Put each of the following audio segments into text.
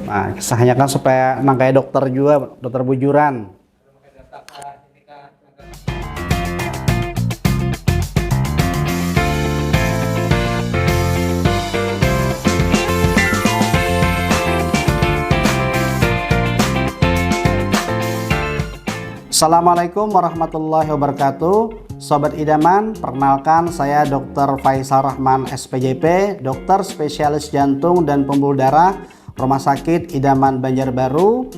Nah, kisahnya kan supaya emang kayak dokter juga, dokter bujuran. Assalamualaikum warahmatullahi wabarakatuh. Sobat Idaman, perkenalkan saya Dr. Faisal Rahman SPJP, dokter spesialis jantung dan pembuluh darah Rumah Sakit Idaman Banjarbaru.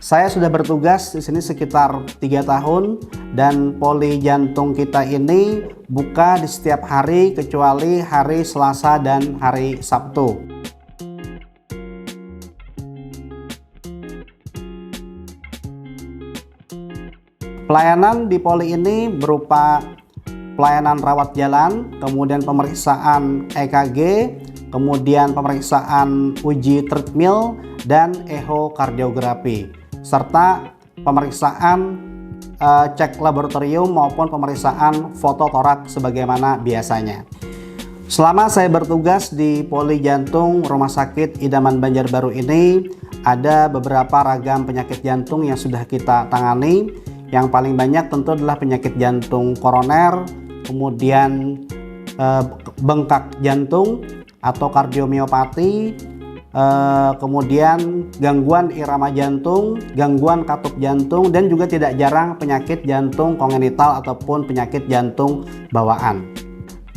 Saya sudah bertugas di sini sekitar 3 tahun dan poli jantung kita ini buka di setiap hari kecuali hari Selasa dan hari Sabtu. Pelayanan di poli ini berupa pelayanan rawat jalan, kemudian pemeriksaan EKG, kemudian pemeriksaan uji treadmill dan ehokardiografi, serta pemeriksaan cek laboratorium maupun pemeriksaan fototorak sebagaimana biasanya. Selama saya bertugas di poli jantung Rumah Sakit Idaman Banjarbaru ini, ada beberapa ragam penyakit jantung yang sudah kita tangani. Yang paling banyak tentu adalah penyakit jantung koroner, kemudian bengkak jantung atau kardiomiopati, kemudian gangguan irama jantung, gangguan katup jantung, dan juga tidak jarang penyakit jantung kongenital ataupun penyakit jantung bawaan.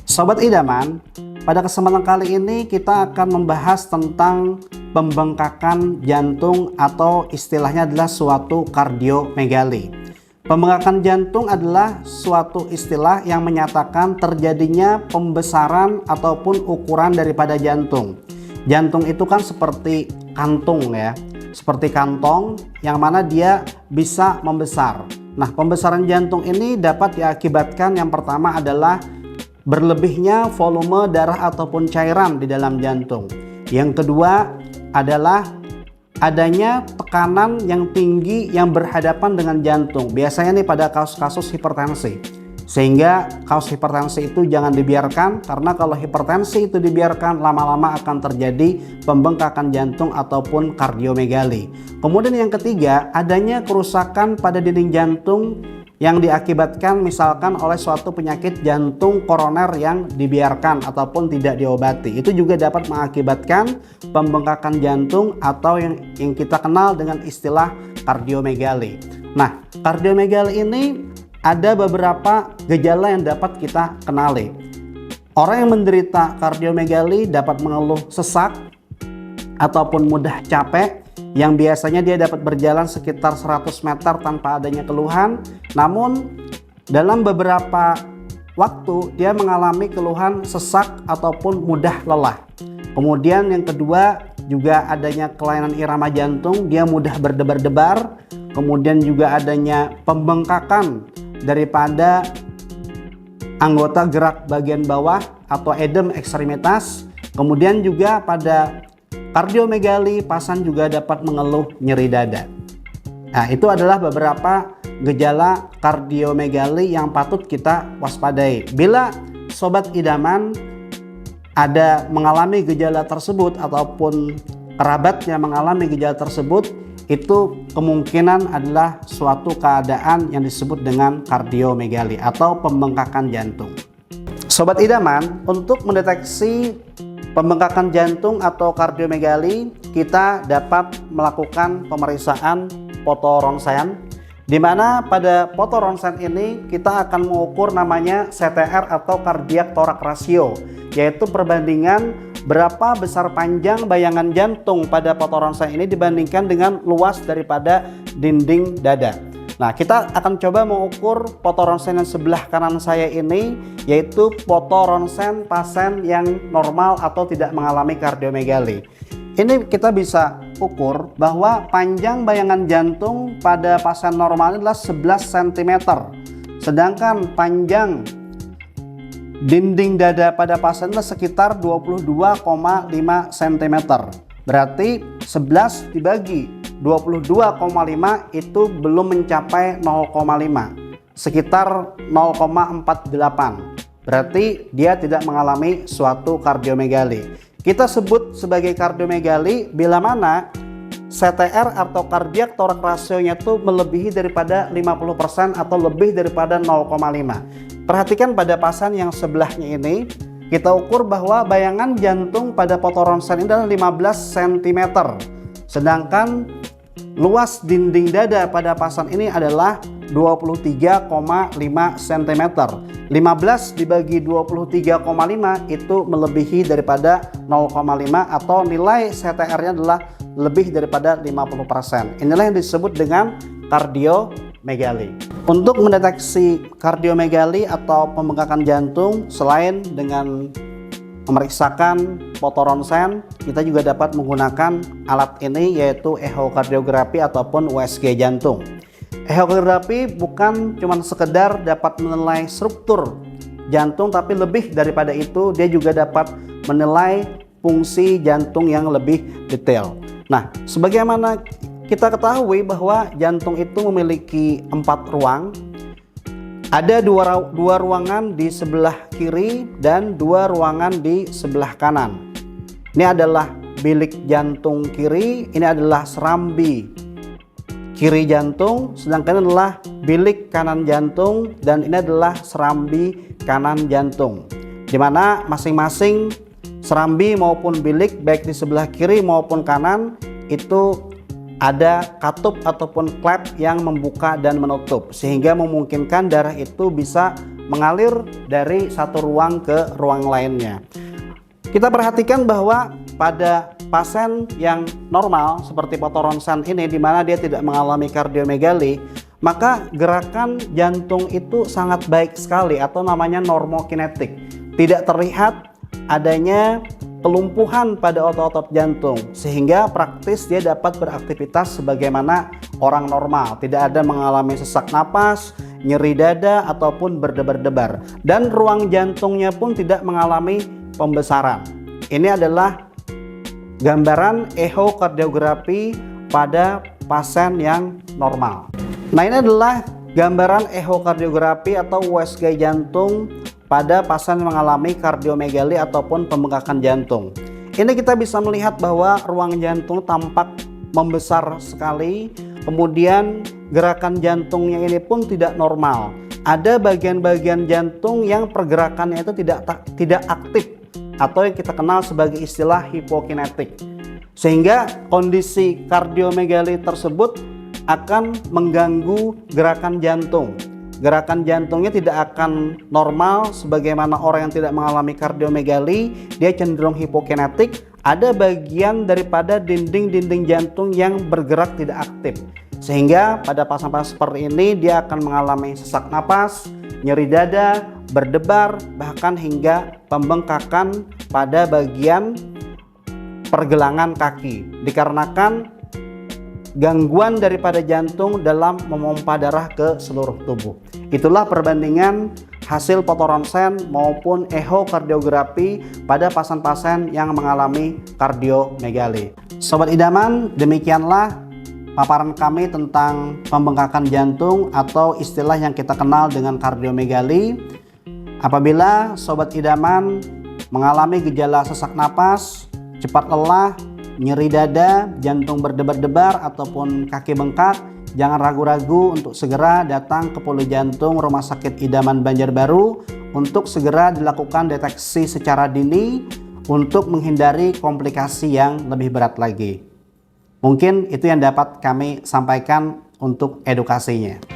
Sobat Idaman, pada kesempatan kali ini kita akan membahas tentang pembengkakan jantung atau istilahnya adalah suatu kardiomegali. Pembengkakan jantung adalah suatu istilah yang menyatakan terjadinya pembesaran ataupun ukuran daripada jantung. Jantung itu kan seperti kantung ya, seperti kantong yang mana dia bisa membesar. Nah, pembesaran jantung ini dapat diakibatkan yang pertama adalah berlebihnya volume darah ataupun cairan di dalam jantung. Yang kedua adalah adanya tekanan yang tinggi yang berhadapan dengan jantung. Biasanya nih pada kasus-kasus hipertensi. Sehingga kasus hipertensi itu jangan dibiarkan, karena kalau hipertensi itu dibiarkan lama-lama akan terjadi pembengkakan jantung ataupun kardiomegali. Kemudian yang ketiga, adanya kerusakan pada dinding jantung yang diakibatkan misalkan oleh suatu penyakit jantung koroner yang dibiarkan ataupun tidak diobati. Itu juga dapat mengakibatkan pembengkakan jantung atau yang kita kenal dengan istilah kardiomegali. Nah, kardiomegali ini ada beberapa gejala yang dapat kita kenali. Orang yang menderita kardiomegali dapat mengeluh sesak ataupun mudah capek, yang biasanya dia dapat berjalan sekitar 100 meter tanpa adanya keluhan. Namun dalam beberapa waktu dia mengalami keluhan sesak ataupun mudah lelah. Kemudian yang kedua juga adanya kelainan irama jantung, dia mudah berdebar-debar. Kemudian juga adanya pembengkakan daripada anggota gerak bagian bawah atau edem ekstremitas. Kemudian juga pada kardiomegali, pasien juga dapat mengeluh nyeri dada. Nah, itu adalah beberapa gejala kardiomegali yang patut kita waspadai. Bila Sobat Idaman ada mengalami gejala tersebut ataupun kerabatnya mengalami gejala tersebut, itu kemungkinan adalah suatu keadaan yang disebut dengan kardiomegali atau pembengkakan jantung. Sobat Idaman, untuk mendeteksi pembengkakan jantung atau kardiomegali, kita dapat melakukan pemeriksaan fotoronsen, di mana pada fotoronsen ini kita akan mengukur namanya CTR atau cardiac thorax ratio, yaitu perbandingan berapa besar panjang bayangan jantung pada fotoronsen ini dibandingkan dengan luas daripada dinding dada. Nah, kita akan coba mengukur fotoronsen yang sebelah kanan saya ini, yaitu fotoronsen pasien yang normal atau tidak mengalami kardiomegali. Ini kita bisa ukur bahwa panjang bayangan jantung pada pasien normal adalah 11 cm. Sedangkan panjang dinding dada pada pasien adalah sekitar 22,5 cm. Berarti 11 dibagi 22,5 itu belum mencapai 0,5, sekitar 0,48. berarti dia tidak mengalami suatu kardiomegali. Kita sebut sebagai kardiomegali bila mana CTR atau cardiac thorax ratio-nya itu melebihi daripada 50% atau lebih daripada 0,5. Perhatikan pada pasien yang sebelahnya ini, kita ukur bahwa bayangan jantung pada foto ronsen ini adalah 15 cm. Sedangkan luas dinding dada pada pasien ini adalah 23,5 cm. 15 dibagi 23,5 itu melebihi daripada 0,5 atau nilai CTR-nya adalah lebih daripada 50%. Inilah yang disebut dengan kardiomegali. Untuk mendeteksi kardiomegali atau pembengkakan jantung, selain dengan memeriksakan foto ronsen, kita juga dapat menggunakan alat ini, yaitu ehokardiografi ataupun USG jantung. Ehokardiografi bukan cuma sekedar dapat menilai struktur jantung, tapi lebih daripada itu dia juga dapat menilai fungsi jantung yang lebih detail. Nah, sebagaimana kita ketahui bahwa jantung itu memiliki 4 ruang. Ada dua ruangan di sebelah kiri dan 2 ruangan di sebelah kanan. Ini adalah bilik jantung kiri, ini adalah serambi kiri jantung, sedangkan ini adalah bilik kanan jantung dan ini adalah serambi kanan jantung. Di mana masing-masing serambi maupun bilik baik di sebelah kiri maupun kanan itu ada katup ataupun klep yang membuka dan menutup, sehingga memungkinkan darah itu bisa mengalir dari satu ruang ke ruang lainnya. Kita perhatikan bahwa pada pasien yang normal seperti foto ronsen ini, di mana dia tidak mengalami kardiomegali, maka gerakan jantung itu sangat baik sekali atau namanya normokinetik. Tidak terlihat adanya kelumpuhan pada otot-otot jantung, sehingga praktis dia dapat beraktivitas sebagaimana orang normal, tidak ada mengalami sesak napas, nyeri dada ataupun berdebar-debar, dan ruang jantungnya pun tidak mengalami pembesaran. Ini adalah gambaran ehokardiografi pada pasien yang normal. Nah, ini adalah gambaran ehokardiografi atau USG jantung pada pasien yang mengalami kardiomegali ataupun pembengkakan jantung. Ini kita bisa melihat bahwa ruang jantung tampak membesar sekali, kemudian gerakan jantungnya ini pun tidak normal. Ada bagian-bagian jantung yang pergerakannya itu tidak aktif atau yang kita kenal sebagai istilah hipokinetik. Sehingga kondisi kardiomegali tersebut akan mengganggu gerakan jantung. Gerakan jantungnya tidak akan normal sebagaimana orang yang tidak mengalami kardiomegali, dia cenderung hipokinetik. Ada bagian daripada dinding-dinding jantung yang bergerak tidak aktif, sehingga pada pasien-pasien seperti ini dia akan mengalami sesak napas, nyeri dada, berdebar, bahkan hingga pembengkakan pada bagian pergelangan kaki dikarenakan gangguan daripada jantung dalam memompa darah ke seluruh tubuh. Itulah perbandingan hasil foto ronsen maupun ehokardiografi pada pasien-pasien yang mengalami kardiomegali. Sobat idaman, demikianlah paparan kami tentang pembengkakan jantung atau istilah yang kita kenal dengan kardiomegali. Apabila sobat idaman mengalami gejala sesak napas, cepat lelah, nyeri dada, jantung berdebar-debar ataupun kaki bengkak, jangan ragu-ragu untuk segera datang ke Poli Jantung Rumah Sakit Idaman Banjarbaru untuk segera dilakukan deteksi secara dini untuk menghindari komplikasi yang lebih berat lagi. Mungkin itu yang dapat kami sampaikan untuk edukasinya.